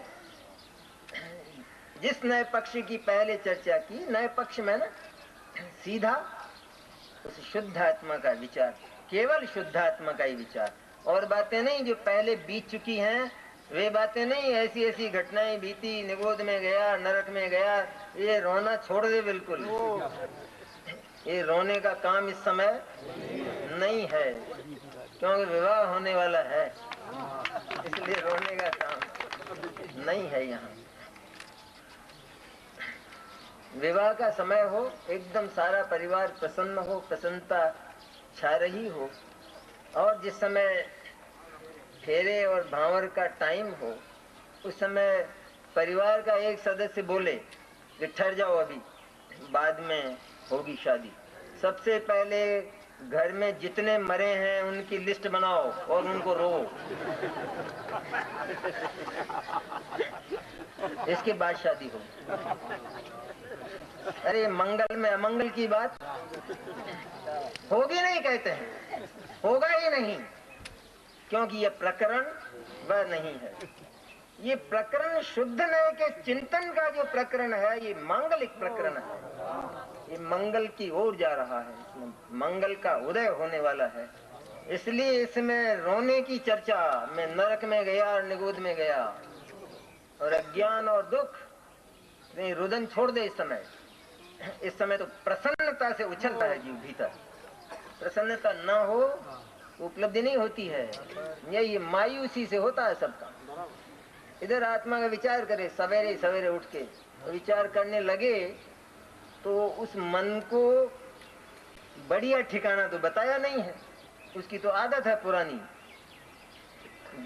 जिस नए पक्ष की पहले चर्चा की, नए पक्ष में ना सीधा उस शुद्ध आत्मा का विचार, केवल शुद्ध आत्मा का ही विचार, और बातें नहीं जो पहले बीत चुकी हैं, वे बातें नहीं, ऐसी ऐसी घटनाएं बीती, निगोद में गया, नरक में गया, ये रोना छोड़ दे बिल्कुल। ये रोने का काम इस समय नहीं है, क्योंकि विवाह होने वाला है, इसलिए रोने का काम नहीं है। यहाँ विवाह का समय हो, एकदम सारा परिवार प्रसन्न हो, प्रसन्नता छा रही हो, और जिस समय फेरे और भांवर का टाइम हो, उस समय परिवार का एक सदस्य बोले कि ठहर जाओ, अभी बाद में होगी शादी। सबसे पहले घर में जितने मरे हैं उनकी लिस्ट बनाओ और उनको रो। इसके बाद शादी हो। अरे मंगल में अमंगल की बात होगी नहीं, कहते हैं होगा ही नहीं, क्योंकि ये प्रकरण वह नहीं है। ये प्रकरण शुद्ध नए के चिंतन का जो प्रकरण है, ये मांगलिक प्रकरण है, ये मंगल की ओर जा रहा है, इसमें मंगल का उदय होने वाला है। इसलिए इसमें रोने की चर्चा में नरक में गया और निगोद में गया और अज्ञान और दुख नहीं, रुदन छोड़ दे। इस समय तो प्रसन्नता से उछलता है जीव भीतर। प्रसन्नता न हो उपलब्धि नहीं होती है, ये मायूसी से होता है सबका। इधर आत्मा का विचार करे, सवेरे सवेरे उठ के विचार करने लगे तो उस मन को बढ़िया ठिकाना तो बताया नहीं है, उसकी तो आदत है पुरानी।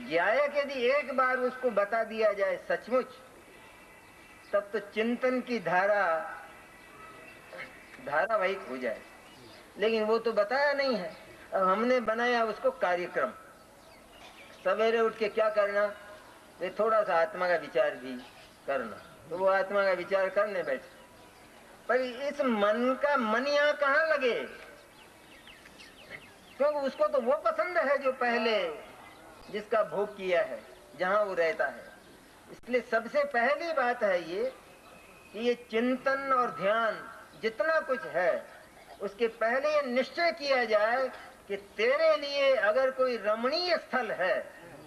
ज्ञायक यदि एक बार उसको बता दिया जाए सचमुच, तब तो चिंतन की धारावाहिक हो जाए, लेकिन वो तो बताया नहीं है। अब हमने बनाया उसको कार्यक्रम, सवेरे उठ के क्या करना, वे थोड़ा सा आत्मा का विचार भी करना, तो वो आत्मा का विचार करने बैठे। पर इस मन का मन यहाँ कहाँ लगे, क्योंकि उसको तो वो पसंद है जो पहले जिसका भोग किया है, जहाँ वो रहता है। इसलिए सबसे पहली बात है ये कि ये चिंतन और ध्यान जितना कुछ है, उसके पहले ये निश्चय किया जाए कि तेरे लिए अगर कोई रमणीय स्थल है,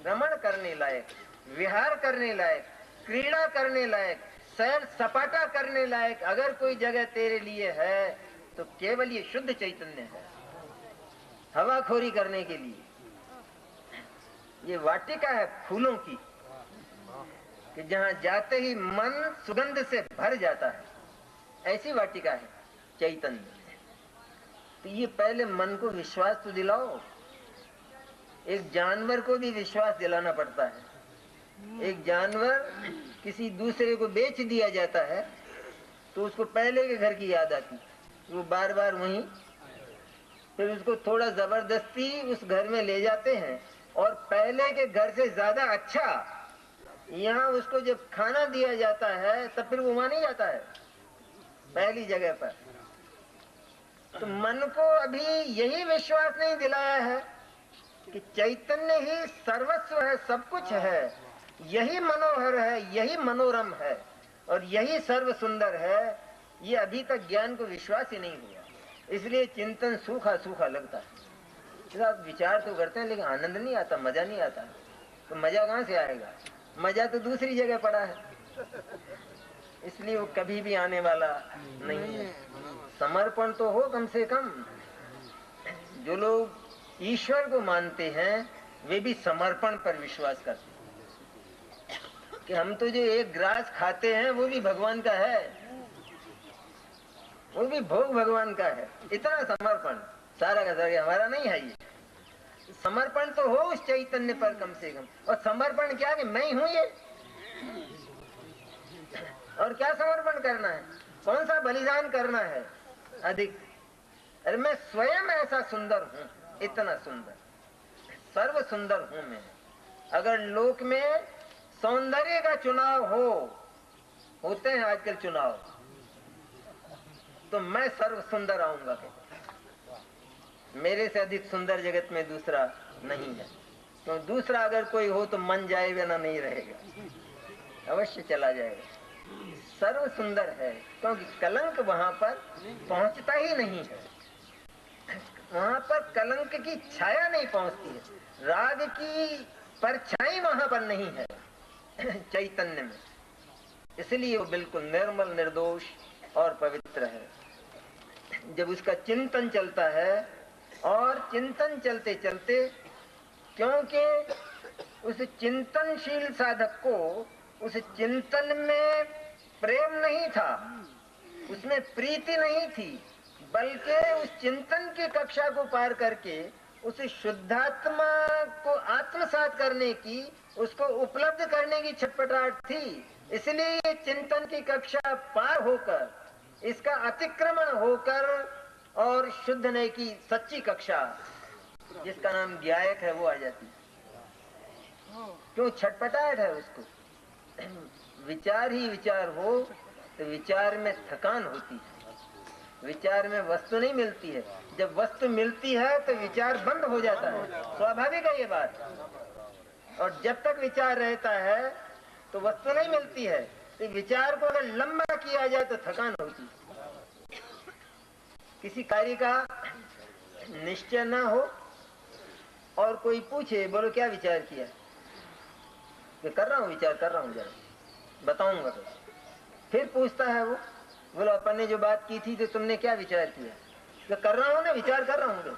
रमण करने लायक, विहार करने लायक, क्रीड़ा करने लायक, सैर सपाटा करने लायक अगर कोई जगह तेरे लिए है, तो केवल ये शुद्ध चैतन्य है। हवाखोरी करने के लिए ये वाटिका है फूलों की, कि जहाँ जाते ही मन सुगंध से भर जाता है, ऐसी वाटिका है चैतन्य। तो ये पहले मन को विश्वास तो दिलाओ। एक जानवर को भी विश्वास दिलाना पड़ता है। एक जानवर किसी दूसरे को बेच दिया जाता है तो उसको पहले के घर की याद आती, वो बार बार वहीं, फिर उसको थोड़ा जबरदस्ती उस घर में ले जाते हैं, और पहले के घर से ज्यादा अच्छा यहाँ उसको जब खाना दिया जाता है तब फिर वो वहां नहीं जाता है पहली जगह पर। तो मन को अभी यही विश्वास नहीं दिलाया है कि चैतन्य ही सर्वस्व है, सब कुछ है, यही मनोहर है, यही मनोरम है और यही सर्व सुंदर है। ये अभी तक ज्ञान को विश्वास ही नहीं हुआ, इसलिए चिंतन सूखा सूखा लगता है। आप विचार तो करते हैं लेकिन आनंद नहीं आता, मजा नहीं आता। तो मजा कहाँ से आएगा, मजा तो दूसरी जगह पड़ा है, इसलिए वो कभी भी आने वाला नहीं है। समर्पण तो हो कम से कम। जो लोग ईश्वर को मानते हैं वे भी समर्पण पर विश्वास करते हैं कि हम तो जो एक ग्रास खाते हैं वो भी भगवान का है, वो भी भोग भगवान का है। इतना समर्पण सारा का सारा हमारा नहीं है। ये समर्पण तो हो उस चैतन्य पर कम से कम। और समर्पण क्या कि मैं ही हूं ये, और क्या समर्पण करना है, कौन सा बलिदान करना है अधिक। अरे मैं स्वयं ऐसा सुंदर हूं, इतना सुंदर, सर्व सुंदर हूं मैं। अगर लोक में सौंदर्य का चुनाव होते हैं आजकल चुनाव, तो मैं सर्व सुंदर आऊंगा। मेरे से अधिक सुंदर जगत में दूसरा नहीं है। तो दूसरा अगर कोई हो तो मन जाए बिना नहीं रहेगा, अवश्य चला जाएगा। सर्व सुंदर है क्योंकि कलंक वहां पर पहुंचता ही नहीं है। वहां पर कलंक की छाया नहीं पहुंचती है, राग की परछाई वहां पर नहीं है चैतन्य में। इसलिए वो बिल्कुल निर्मल, निर्दोष और पवित्र है। जब उसका चिंतन चलता है, और चिंतन चलते चलते, क्योंकि उस चिंतनशील साधक को उस चिंतन में प्रेम नहीं था, उसमें प्रीति नहीं थी, बल्कि उस चिंतन की कक्षा को पार करके उस शुद्धात्मा को आत्मसात करने की, उसको उपलब्ध करने की छटपटाहट थी। इसलिए ये चिंतन की कक्षा पार होकर, इसका अतिक्रमण होकर और शुद्ध ने की सच्ची कक्षा, जिसका नाम ज्ञायक है, वो आ जाती है। क्यों छटपटाहट है उसको? विचार ही विचार हो तो विचार में थकान होती है, विचार में वस्तु नहीं मिलती है। जब वस्तु मिलती है तो विचार बंद हो जाता है, स्वाभाविक है ये बात। और जब तक विचार रहता है तो वस्तु नहीं मिलती है। तो विचार को अगर लंबा किया जाए तो थकान होती है। किसी कार्य का निश्चय ना हो और कोई पूछे, बोलो क्या विचार किया? मैं कर रहा हूँ, विचार कर रहा हूँ, जरा बताऊंगा। तो फिर पूछता है वो, बोलो अपन ने जो बात की थी तो तुमने क्या विचार किया? तो कर रहा हूँ ना, विचार कर रहा हूँ।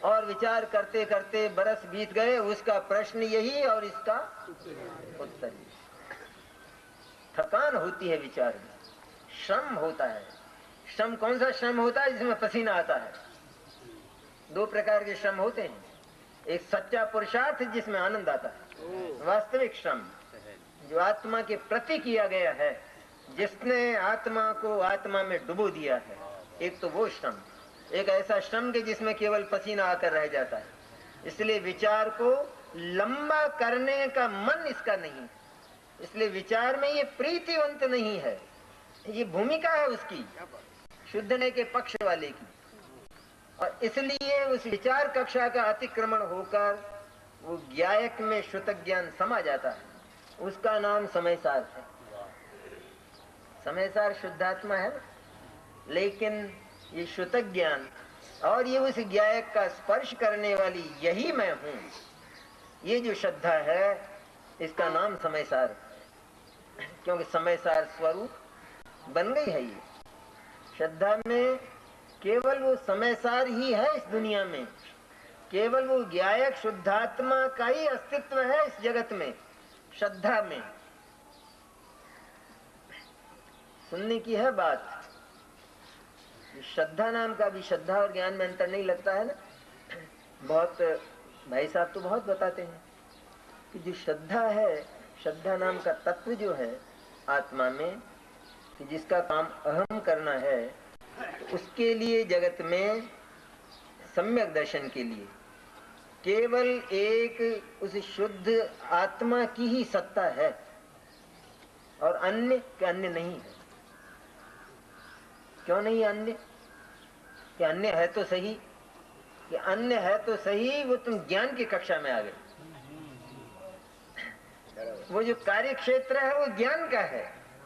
और विचार करते करते बरस बीत गए, उसका प्रश्न यही और इसका उत्तर यही। थकान होती है विचार में, श्रम होता है। श्रम कौन सा श्रम होता है? जिसमें पसीना आता है। दो प्रकार के श्रम होते हैं, एक सच्चा पुरुषार्थ जिसमें आनंद आता है, वास्तविक श्रम जो आत्मा के प्रति किया गया है, जिसने आत्मा को आत्मा में डुबो दिया है, एक तो वो श्रम। एक ऐसा श्रम के जिसमें केवल पसीना आकर रह जाता है। इसलिए विचार को लंबा करने का मन इसका नहीं, इसलिए विचार में ये प्रीतिवंत नहीं है। ये भूमिका है उसकी, शुद्धने के पक्ष वाले की। और इसलिए उस विचार कक्षा का अतिक्रमण होकर वो ज्ञायक में श्रुत ज्ञान समा जाता है। उसका नाम समयसार है। समयसार शुद्धात्मा है, लेकिन ये श्रुत ज्ञान और ये उस ज्ञायक का स्पर्श करने वाली यही मैं हूं, ये जो श्रद्धा है, इसका नाम समयसार है। क्योंकि समयसार स्वरूप बन गई है ये। श्रद्धा में केवल वो समयसार ही है इस दुनिया में, केवल वो ज्ञायक शुद्धात्मा का ही अस्तित्व है इस जगत में। श्रद्धा में सुनने की है बात। श्रद्धा नाम का भी, श्रद्धा और ज्ञान में अंतर नहीं लगता है ना। बहुत भाई साहब तो बहुत बताते हैं कि जो श्रद्धा है, श्रद्धा नाम का तत्व जो है आत्मा में, कि जिसका काम अहम करना है, तो उसके लिए जगत में सम्यक दर्शन के लिए केवल एक उस शुद्ध आत्मा की ही सत्ता है और अन्य के अन्य नहीं है। क्यों नहीं अन्य? कि अन्य है तो सही, कि अन्य है तो सही, वो तुम ज्ञान की कक्षा में आ गए। वो जो कार्य क्षेत्र है वो ज्ञान का है,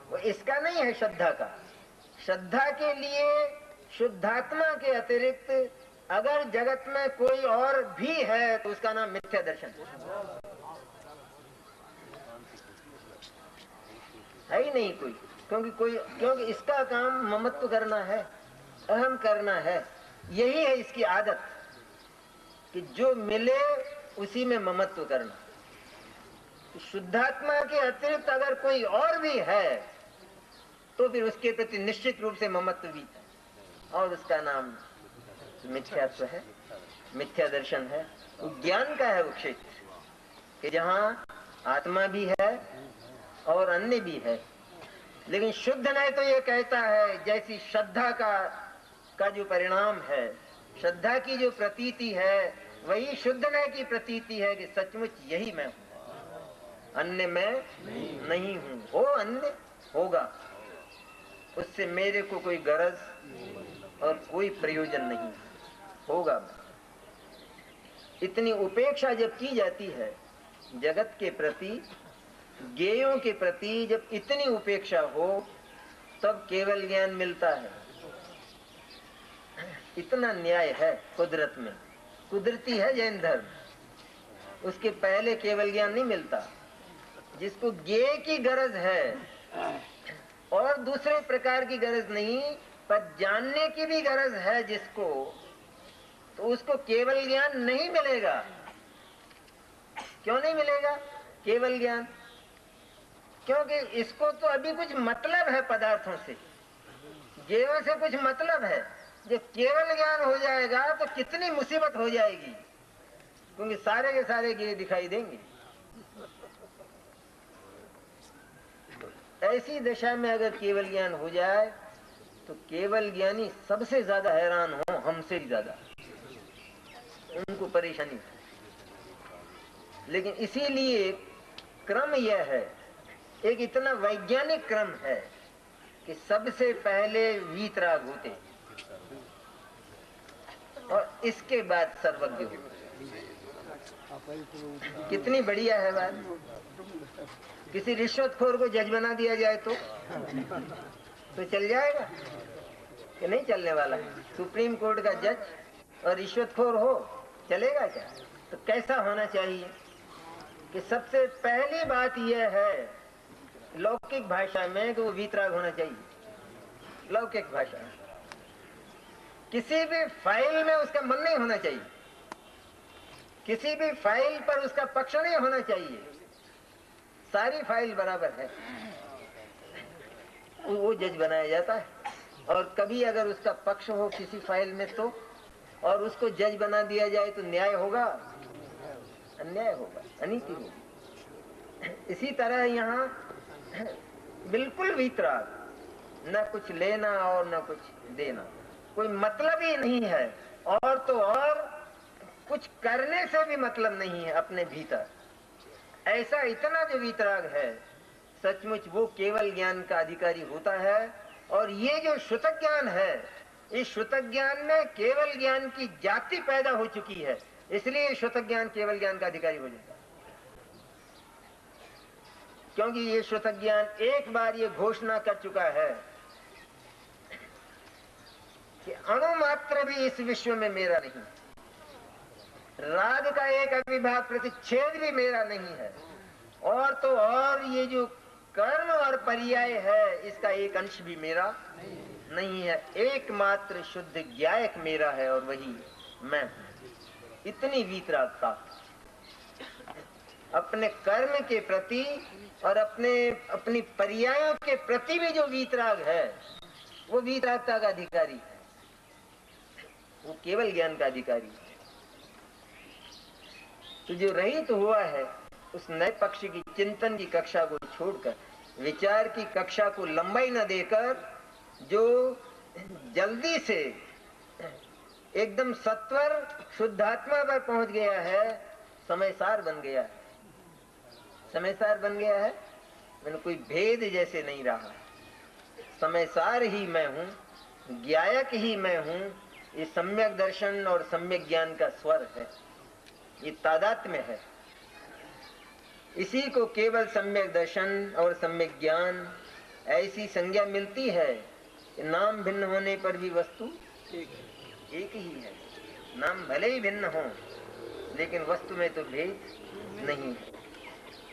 वो इसका नहीं है, श्रद्धा का। श्रद्धा के लिए शुद्धात्मा के अतिरिक्त अगर जगत में कोई और भी है तो उसका नाम मिथ्या दर्शन है ही नहीं कोई। क्योंकि इसका काम ममत्व करना है, अहम करना है। यही है इसकी आदत कि जो मिले उसी में ममत्व करना। शुद्धात्मा के अतिरिक्त अगर कोई और भी है तो फिर उसके प्रति निश्चित रूप से ममत्व भी है, और उसका नाम मिथ्यात्व है, मिथ्या दर्शन है। वो ज्ञान का है वो क्षेत्र कि जहाँ आत्मा भी है और अन्य भी है। लेकिन शुद्ध ने तो ये कहता है, जैसी श्रद्धा का जो परिणाम है, श्रद्धा की जो प्रतीति है, वही शुद्ध मैं की प्रतीति है कि सचमुच यही मैं हूँ, अन्य मैं नहीं हूँ। हो अन्य होगा, उससे मेरे को कोई गरज और कोई प्रयोजन नहीं होगा। इतनी उपेक्षा जब की जाती है जगत के प्रति, ज्ञेयों के प्रति, जब इतनी उपेक्षा हो तब केवल ज्ञान मिलता है। इतना न्याय है कुदरत में, कुदरती है जैन धर्म, उसके पहले केवल ज्ञान नहीं मिलता। जिसको ज्ञेय की गरज है और दूसरे प्रकार की गरज नहीं, पर जानने की भी गरज है जिसको, तो उसको केवल ज्ञान नहीं मिलेगा। क्यों नहीं मिलेगा केवल ज्ञान? क्योंकि इसको तो अभी कुछ मतलब है पदार्थों से, ज्ञेयों से कुछ मतलब है। जब केवल ज्ञान हो जाएगा तो कितनी मुसीबत हो जाएगी, क्योंकि सारे के सारे ज्ञेय दिखाई देंगे। ऐसी दशा में अगर केवल ज्ञान हो जाए तो केवल ज्ञानी सबसे ज्यादा हैरान हो, हमसे भी ज्यादा उनको परेशानी। लेकिन इसीलिए क्रम यह है, एक इतना वैज्ञानिक क्रम है कि सबसे पहले वीतराग होते हैं और इसके बाद सर्वज्ञ होते। कितनी बढ़िया है बात। किसी रिश्वतखोर को जज बना दिया जाए तो चल जाएगा कि नहीं चलने वाला? सुप्रीम कोर्ट का जज और रिश्वतखोर हो, चलेगा क्या? तो कैसा होना चाहिए कि सबसे पहली बात यह है लौकिक भाषा में कि वो वीतराग होना चाहिए। लौकिक भाषा में किसी भी फाइल में उसका मन नहीं होना चाहिए, किसी भी फाइल पर उसका पक्ष नहीं होना चाहिए। सारी फाइल बराबर है, वो जज बनाया जाता है। और कभी अगर उसका पक्ष हो किसी फाइल में तो, और उसको जज बना दिया जाए तो न्याय होगा? अन्याय होगा, अनीति होगी। इसी तरह यहाँ बिल्कुल वीतराग, न कुछ लेना और न कुछ देना, कोई मतलब ही नहीं है। और तो और कुछ करने से भी मतलब नहीं है अपने भीतर। ऐसा इतना जो वीतराग है, सचमुच वो केवल ज्ञान का अधिकारी होता है। और ये जो श्रुतक ज्ञान है, इस श्रुतक ज्ञान में केवल ज्ञान की जाति पैदा हो चुकी है, इसलिए श्रुतक ज्ञान केवल ज्ञान का अधिकारी हो जाता है। क्योंकि ये श्रुतक ज्ञान एक बार ये घोषणा कर चुका है कि अणु मात्र भी इस विश्व में मेरा नहीं, राग का एक अविभाग प्रतिच्छेद भी मेरा नहीं है, और तो और ये जो कर्म और पर्याय है इसका एक अंश भी मेरा नहीं है। एकमात्र शुद्ध ज्ञायक मेरा है और वही मैं हूं। इतनी वीतरागता अपने कर्म के प्रति और अपनी पर्यायों के प्रति भी जो वीतराग है, वो वीतरागता का अधिकारी है, वो केवल ज्ञान का अधिकारी है। तो जो रहित हुआ है उस नए पक्ष की चिंतन की कक्षा को छोड़कर, विचार की कक्षा को लंबाई न देकर, जो जल्दी से एकदम सत्वर शुद्धात्मा पर पहुंच गया है, समयसार बन गया है। समयसार बन गया है मैंने कोई भेद जैसे नहीं रहा। समयसार ही मैं हूँ, ज्ञायक ही मैं हूँ। ये सम्यक दर्शन और सम्यक ज्ञान का स्वर है, ये तादात्म्य है। इसी को केवल सम्यक दर्शन और सम्यक ज्ञान ऐसी संज्ञा मिलती है कि नाम भिन्न होने पर भी वस्तु एक ही है। नाम भले ही भिन्न हो लेकिन वस्तु में तो भेद नहीं है।